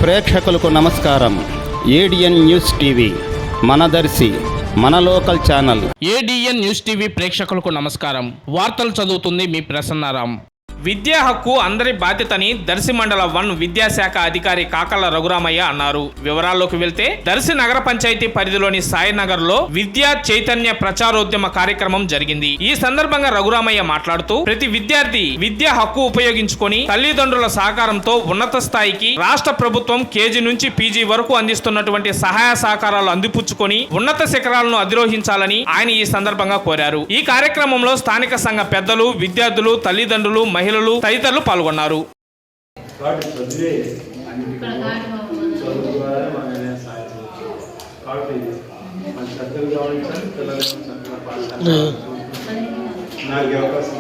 ప్రేక్షకులకు నమస్కారం. ADN news TV మనదర్శి మన local channel. ADN news TV ప్రేక్షకులకు నమస్కారం. వార్తలు చదువుతుంది మీ ప్రసన్నారాం. విద్యా హక్కు అందరి బాధ్యతని దర్శి మండల 1 విద్యాశాఖ అధికారి కాకల రఘురామయ్య అన్నారు. వివరాల్లోకి వెళ్తే దర్శి నగర పంచాయతీ పరిధిలోని సాయినగర్ లో విద్యా చైతన్య ప్రచారోద్యమ కార్యక్రమం జరిగింది. ఈ సందర్భంగా రఘురామయ్య మాట్లాడుతూ ప్రతి విద్యార్థి విద్యా హక్కు ఉపయోగించుకొని తల్లిదండ్రుల సహకారంతో ఉన్నత స్థాయికి రాష్ట్ర ప్రభుత్వం కేజీ నుంచి పీజీ వరకు అందిస్తున్నటువంటి సహాయ సహకారాలు అందిపుచ్చుకొని ఉన్నత శిఖరాలను అధిరోహించాలని ఆయన ఈ సందర్భంగా కోరారు. ఈ కార్యక్రమంలో స్థానిక సంఘ పెద్దలు, విద్యార్థులు, తల్లిదండ్రులు, మహిళలు తదితరులు పాల్గొన్నారు. నాకు అవకాశం